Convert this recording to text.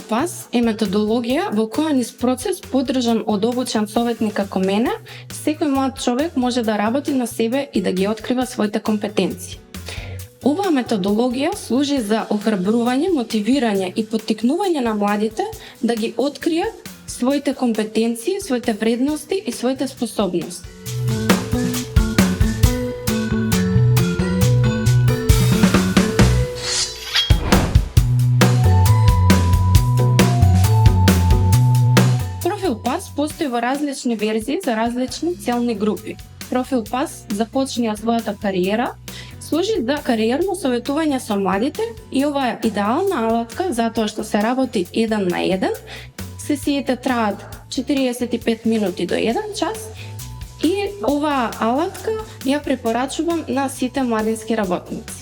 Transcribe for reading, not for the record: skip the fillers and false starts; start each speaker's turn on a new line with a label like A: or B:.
A: Пас е методологија во која низ процес поддржан од обучен советник како мене, секој млад човек може да работи на себе и да ги открива своите компетенции. Оваа методологија служи за охрабрување, мотивирање и поттикнување на младите да ги откријат своите компетенции, своите вредности и своите способности. Профил Пас постои во различни верзии за различни целни групи. Профил Пас започнија својата кариера, служи за кариерно советување со младите и ова е идеална алатка затоа што се работи 1 на 1. Сесиите траат 45 минути до 1 час и оваа алатка ја препорачувам на сите младински работници.